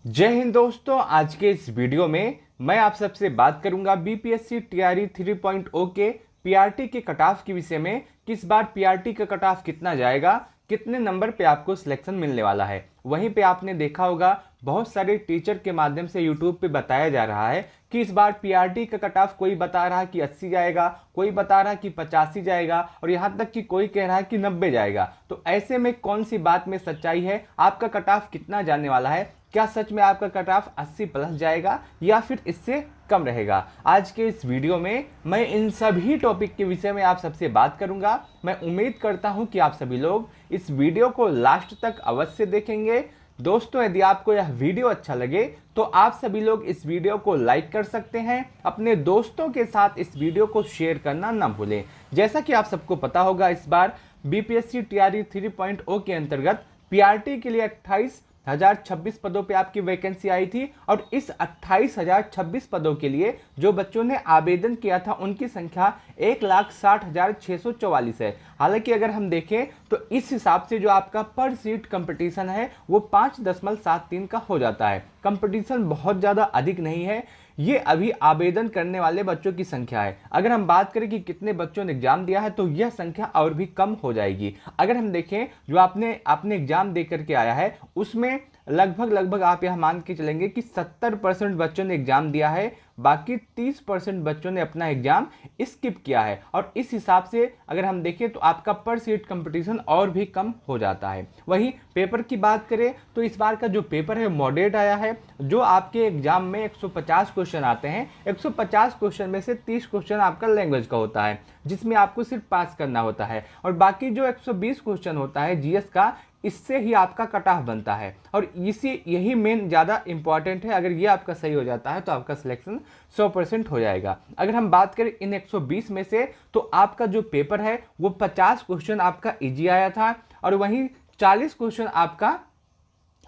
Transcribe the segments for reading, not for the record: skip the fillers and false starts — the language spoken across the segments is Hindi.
जय हिंद दोस्तों। आज के इस वीडियो में मैं आप सबसे बात करूंगा बीपीएससी टीआरई 3.0 के पीआरटी के कट ऑफ के विषय में। किस बार पीआरटी का कट ऑफ कितना जाएगा, कितने नंबर पे आपको सिलेक्शन मिलने वाला है। वहीं पे आपने देखा होगा बहुत सारे टीचर के माध्यम से यूट्यूब पे बताया जा रहा है कि इस बार पीआरटी का कट ऑफ कोई बता रहा है कि 80 जाएगा, कोई बता रहा है कि 85 जाएगा और यहाँ तक कि कोई कह रहा है कि 90 जाएगा। तो ऐसे में कौन सी बात में सच्चाई है, आपका कट ऑफ कितना जाने वाला है, क्या सच में आपका कट ऑफ 80 प्लस जाएगा या फिर इससे कम रहेगा। आज के इस वीडियो में मैं इन सभी टॉपिक के विषय में आप सबसे बात करूंगा। मैं उम्मीद करता हूं कि आप सभी लोग इस वीडियो को लास्ट तक अवश्य देखेंगे। दोस्तों, यदि आपको यह वीडियो अच्छा लगे तो आप सभी लोग इस वीडियो को लाइक कर सकते हैं, अपने दोस्तों के साथ इस वीडियो को शेयर करना ना भूलें। जैसा कि आप सबको पता होगा, इस बार बीपीएससी टीआरई 3.0 के अंतर्गत पीआरटी के लिए 28,026 पदों पे आपकी वैकेंसी आई थी और इस 28,026 पदों के लिए जो बच्चों ने आवेदन किया था उनकी संख्या 1,60,644 है। हालांकि अगर हम देखें तो इस हिसाब से जो आपका पर सीट कंपटीशन है वो 5.73 का हो जाता है। कंपटीशन बहुत ज़्यादा अधिक नहीं है, ये अभी आवेदन करने वाले बच्चों की संख्या है। अगर हम बात करें कि कितने बच्चों ने एग्जाम दिया है तो यह संख्या और भी कम हो जाएगी। अगर हम देखें जो आपने एग्जाम दे करके आया है उसमें लगभग आप यह मान के चलेंगे कि 70% बच्चों ने एग्जाम दिया है, बाकी 30% बच्चों ने अपना एग्जाम स्किप किया है। और इस हिसाब से अगर हम देखें तो आपका पर सीट कंपटीशन और भी कम हो जाता है। वहीं पेपर की बात करें तो इस बार का जो पेपर है मॉडरेट आया है। जो आपके एग्जाम में 150 क्वेश्चन आते हैं, 150 क्वेश्चन में से 30 क्वेश्चन आपका लैंग्वेज का होता है जिसमें आपको सिर्फ पास करना होता है और बाकी जो 120 क्वेश्चन होता है जीएस का, इससे ही आपका कट ऑफ बनता है। और यही मेन ज़्यादा इंपॉर्टेंट है। अगर ये आपका सही हो जाता है तो आपका सिलेक्शन 100% हो जाएगा। अगर हम बात करें इन 120 में से तो आपका जो पेपर है वो 50 क्वेश्चन आपका इजी आया था और वहीं 40 क्वेश्चन आपका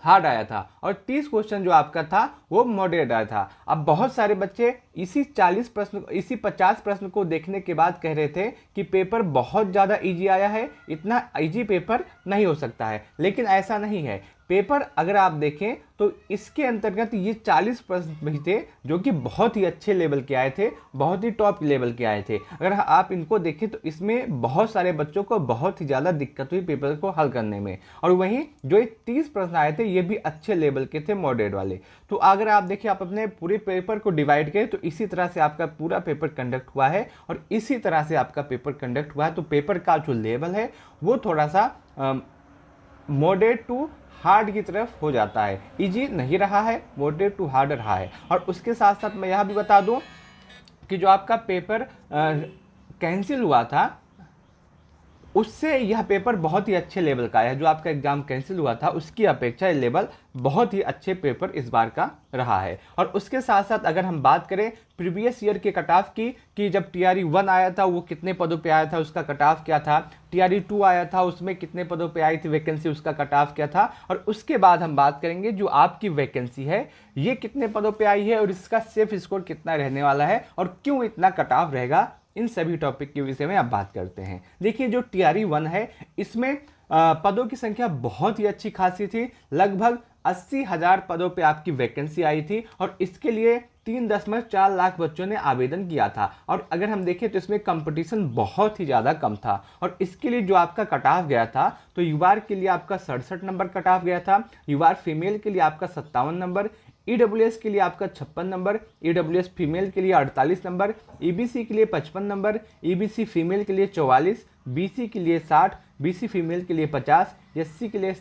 हार्ड आया था और 30 क्वेश्चन जो आपका था वो मॉडरेट आया था। अब बहुत सारे बच्चे इसी 50 प्रश्न को देखने के बाद कह रहे थे कि पेपर बहुत ज़्यादा इजी आया है, इतना इजी पेपर नहीं हो सकता है, लेकिन ऐसा नहीं है। पेपर अगर आप देखें तो इसके अंतर्गत ये 40 प्रश्न भी थे जो कि बहुत ही अच्छे लेवल के आए थे, बहुत ही टॉप लेवल के आए थे। अगर आप इनको देखें तो इसमें बहुत सारे बच्चों को बहुत ही ज़्यादा दिक्कत हुई पेपर को हल करने में। और वहीं जो 30 प्रश्न आए थे ये भी अच्छे लेवल के थे, मॉडरेट वाले। तो अगर आप देखिए, आप अपने पूरे पेपर को डिवाइड करें तो इसी तरह से आपका पूरा पेपर कंडक्ट हुआ है और इसी तरह से आपका पेपर कंडक्ट हुआ है। तो पेपर का जो लेवल है वो थोड़ा सा मॉडरेट टू हार्ड की तरफ हो जाता है, इजी नहीं रहा है, मॉडरेट टू हार्ड रहा है। और उसके साथ साथ मैं यह भी बता दूं कि जो आपका पेपर कैंसिल हुआ था उससे यह पेपर बहुत ही अच्छे लेवल का है। जो आपका एग्जाम कैंसिल हुआ था उसकी अपेक्षा लेवल बहुत ही अच्छे पेपर इस बार का रहा है। और उसके साथ साथ अगर हम बात करें प्रीवियस ईयर के कट ऑफ की कि जब टीआरई 1 आया था वो कितने पदों पे आया था, उसका कट ऑफ क्या था, टीआरई 2 आया था उसमें कितने पदों पे आई थी वैकेंसी, उसका कट ऑफ क्या था, और उसके बाद हम बात करेंगे जो आपकी वैकेंसी है ये कितने पदों पे आई है और इसका सेफ स्कोर कितना रहने वाला है और क्यों इतना कट ऑफ रहेगा। इन सभी टॉपिक के विषय में आप बात करते हैं। देखिए, जो टीआरई 1 है इसमें पदों की संख्या बहुत ही अच्छी खासी थी, लगभग 80,000 पदों पे आपकी वैकेंसी आई थी और इसके लिए 3.4 लाख बच्चों ने आवेदन किया था। और अगर हम देखें तो इसमें कंपटीशन बहुत ही ज़्यादा कम था और इसके लिए जो आपका कट ऑफ गया था तो यूआर के लिए आपका 67 नंबर कट ऑफ गया था, यूआर फीमेल के लिए आपका 57 नंबर, ईडब्ल्यूएस के लिए आपका 56 नंबर, ईडब्ल्यूएस फीमेल के लिए 48 नंबर, ईबीसी के लिए 55 नंबर, ईबीसी फीमेल के लिए 44, बीसी के लिए 60, बीसी फीमेल के लिए 50, एससी के लिए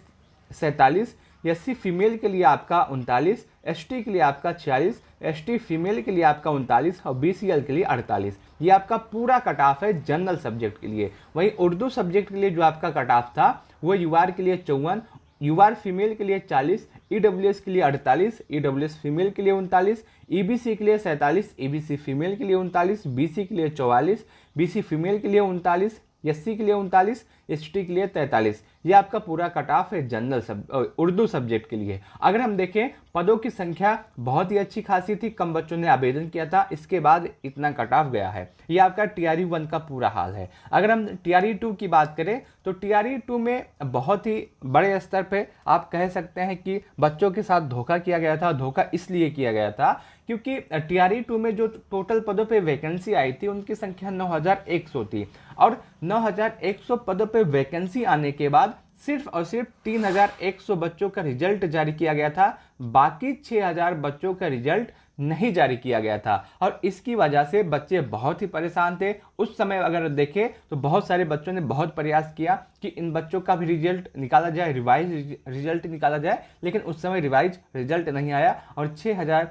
47, एससी फीमेल के लिए आपका 39, एसटी के लिए आपका 46, एसटी फीमेल के लिए आपका 39 और बीसीएल के लिए 48। ये आपका पूरा कट ऑफ है जनरल सब्जेक्ट के लिए। वहीं उर्दू सब्जेक्ट के लिए जो आपका कट ऑफ था वो यूआर के लिए 54, यूआर फीमेल के लिए 40, ईडब्ल्यूएस के लिए 48, ईडब्ल्यूएस फीमेल के लिए 39, ईबीसी के लिए 47, ईबीसी फीमेल के लिए 39, बीसी के लिए 44, बीसी फीमेल के लिए 39, एससी के लिए 39, ST के लिए 43। ये आपका पूरा कट ऑफ है जनरल उर्दू सब्जेक्ट के लिए। अगर हम देखें पदों की संख्या बहुत ही अच्छी खासी थी, कम बच्चों ने आवेदन किया था, इसके बाद इतना कट ऑफ गया है। ये आपका TRE 1 का पूरा हाल है। अगर हम TRE 2 की बात करें तो TRE 2 में बहुत ही बड़े स्तर पे आप कह सकते हैं कि बच्चों के साथ धोखा किया गया था। धोखा इसलिए किया गया था क्योंकि TRE 2 में जो टोटल पदों पे वैकेंसी आई थी उनकी संख्या 9100 थी, और 9100 पदों पे वैकेंसी आने के बाद सिर्फ और सिर्फ 3100 बच्चों का रिजल्ट जारी किया गया था। बाकी 6000 बच्चों का रिजल्ट नहीं जारी किया गया था, और इसकी वजह से बच्चे बहुत ही परेशान थे। उस समय अगर देखें तो बहुत सारे बच्चों ने बहुत प्रयास किया कि इन बच्चों का भी रिजल्ट निकाला जाए, रिवाइज रिजल्ट निकाला जाए, लेकिन उस समय रिवाइज रिजल्ट नहीं आया और 6000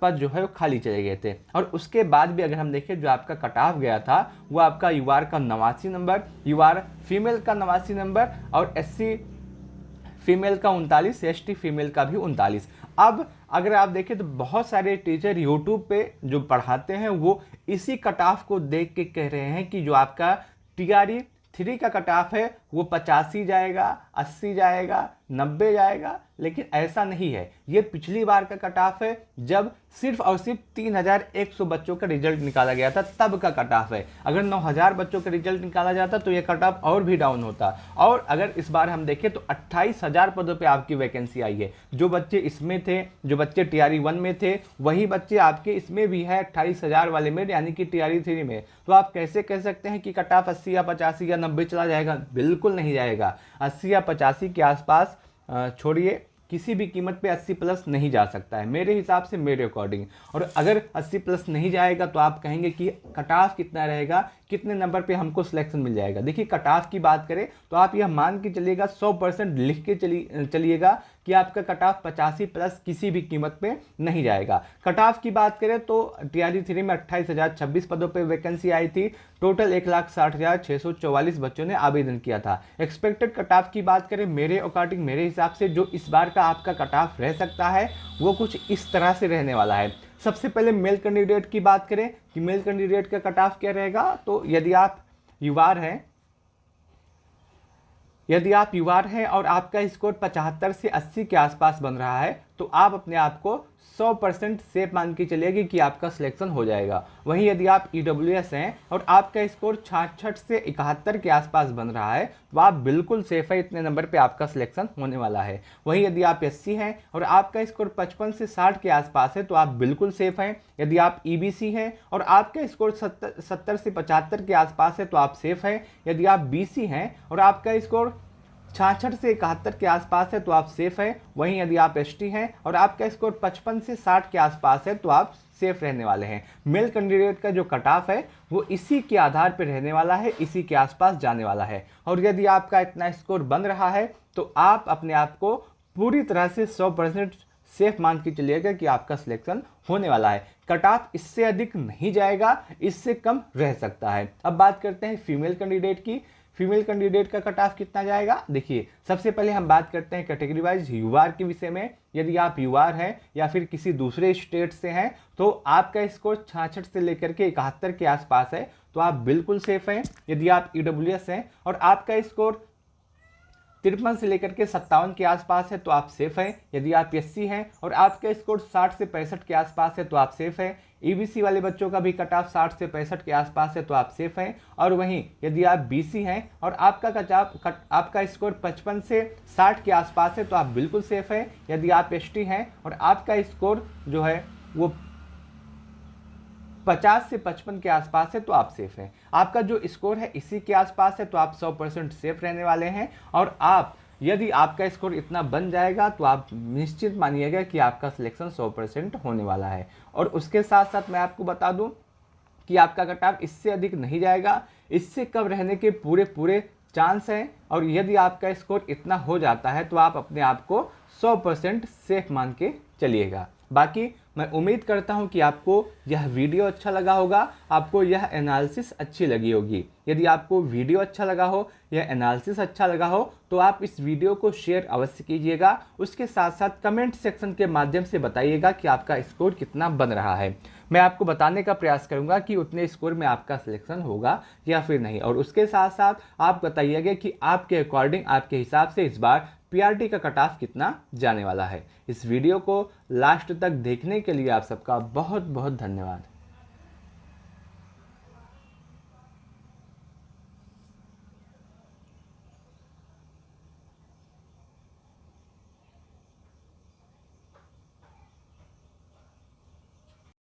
पद जो है वो खाली चले गए थे। और उसके बाद भी अगर हम देखें जो आपका कट ऑफ गया था वो आपका UR का 89 नंबर, UR फीमेल का 89 नंबर, और SC फीमेल का 39, ST फीमेल का भी 39। अब अगर आप देखें तो बहुत सारे टीचर यूट्यूब पे जो पढ़ाते हैं वो इसी कट ऑफ को देख के कह रहे हैं कि जो आपका TRE 3 का कट ऑफ है वो 85 जाएगा, 80 जाएगा, 90 जाएगा, लेकिन ऐसा नहीं है। ये पिछली बार का कट ऑफ है जब सिर्फ और सिर्फ 3100 बच्चों का रिजल्ट निकाला गया था, तब का कट ऑफ है। अगर 9000 बच्चों का रिजल्ट निकाला जाता तो ये कट ऑफ और भी डाउन होता। और अगर इस बार हम देखें तो 28000 पदों पे आपकी वैकेंसी आई है। जो बच्चे इसमें थे, जो बच्चे TRE 1 में थे, वही बच्चे आपके इसमें भी है 28000 वाले में, यानी कि TRE 3 में। तो आप कैसे कह सकते हैं कि कट ऑफ 80 या 85 या 90 चला जाएगा? बिल्कुल नहीं जाएगा। 80 या 85 के आसपास छोड़िए, किसी भी कीमत पे 80 प्लस नहीं जा सकता है मेरे हिसाब से, मेरे अकॉर्डिंग। और अगर 80 प्लस नहीं जाएगा तो आप कहेंगे कि कट ऑफ कितना रहेगा, कितने नंबर पे हमको सिलेक्शन मिल जाएगा। देखिए कट ऑफ की बात करें तो आप यह मान के चलिएगा, 100% लिख के चलिएगा कि आपका कट ऑफ 85 प्लस किसी भी कीमत पे नहीं जाएगा। कट ऑफ की बात करें तो TRE 3 में 28,026 पदों पे वैकेंसी आई थी। टोटल 1,60,644 बच्चों ने आवेदन किया था। एक्सपेक्टेड कट ऑफ की बात करें मेरे अकॉर्डिंग, मेरे हिसाब से जो इस बार का आपका कट ऑफ रह सकता है वो कुछ इस तरह से रहने वाला है। सबसे पहले मेल कैंडिडेट की बात करें कि मेल कैंडिडेट का कट ऑफ क्या रहेगा, तो यदि आप युवार हैं और आपका स्कोर 75 से 80 के आसपास बन रहा है तो आप अपने आप को 100% सेफ मान के चलिएगा कि आपका सिलेक्शन हो जाएगा। वहीं यदि आप EWS हैं और आपका स्कोर 66 से 71 के आसपास बन रहा है तो आप बिल्कुल सेफ है, इतने नंबर पे आपका सिलेक्शन होने वाला है। वहीं यदि आप SC हैं और आपका स्कोर 55 से 60 के आसपास है तो आप बिल्कुल सेफ हैं। यदि आप EBC हैं और आपका स्कोर 70 से 75 के आसपास है तो आप सेफ हैं। यदि आप BC हैं और आपका स्कोर 66 से 71 के आसपास है तो आप सेफ हैं। वहीं यदि आप ST हैं और आपका स्कोर 55 से 60 के आसपास है तो आप सेफ रहने वाले हैं। मेल कैंडिडेट का जो कट ऑफ है वो इसी के आधार पर रहने वाला है, इसी के आसपास जाने वाला है। और यदि आपका इतना स्कोर बन रहा है तो आप अपने आप को पूरी तरह से 100% सेफ मान के चलिएगा कि आपका सिलेक्शन होने वाला है। कट ऑफ इससे अधिक नहीं जाएगा, इससे कम रह सकता है। अब बात करते हैं फीमेल कैंडिडेट की। फीमेल कैंडिडेट का कट ऑफ कितना जाएगा? देखिए सबसे पहले हम बात करते हैं कैटेगरी वाइज UR के विषय में। यदि आप UR हैं या फिर किसी दूसरे स्टेट से हैं तो आपका स्कोर 66 से लेकर के 71 के आसपास है तो आप बिल्कुल सेफ हैं। यदि आप EWS हैं और आपका स्कोर 53 से लेकर के 57 के आसपास है तो आप सेफ हैं। यदि आप SC हैं और आपका स्कोर 60 से 65 के आसपास है तो आप सेफ हैं। EBC वाले बच्चों का भी कट ऑफ 60 से 65 के आसपास है तो आप सेफ हैं। और वहीं यदि आप BC हैं और आपका स्कोर 55 से 60 के आसपास है तो आप बिल्कुल सेफ हैं। यदि आप ST हैं और आपका स्कोर जो है वो 50 से 55 के आसपास है तो आप सेफ हैं। आपका जो स्कोर है इसी के आसपास है तो आप 100% सेफ रहने वाले हैं। और आप यदि आपका स्कोर इतना बन जाएगा तो आप निश्चित मानिएगा कि आपका सिलेक्शन 100% होने वाला है। और उसके साथ साथ मैं आपको बता दूं कि आपका कट ऑफ इससे अधिक नहीं जाएगा, इससे कम रहने के पूरे चांस हैं। और यदि आपका स्कोर इतना हो जाता है तो आप अपने आप को 100% सेफ मान के चलिएगा। बाकी मैं उम्मीद करता हूं कि आपको यह वीडियो अच्छा लगा होगा, आपको यह एनालिसिस अच्छी लगी होगी। यदि आपको वीडियो अच्छा लगा हो, यह एनालिसिस अच्छा लगा हो तो आप इस वीडियो को शेयर अवश्य कीजिएगा। उसके साथ साथ कमेंट सेक्शन के माध्यम से बताइएगा कि आपका स्कोर कितना बन रहा है। मैं आपको बताने का प्रयास करूंगा कि उतने स्कोर में आपका सिलेक्शन होगा या फिर नहीं। और उसके साथ साथ आप बताइएगा कि आपके अकॉर्डिंग, आपके हिसाब से इस बार पीआरटी का कट ऑफ कितना जाने वाला है। इस वीडियो को लास्ट तक देखने के लिए आप सबका बहुत बहुत धन्यवाद।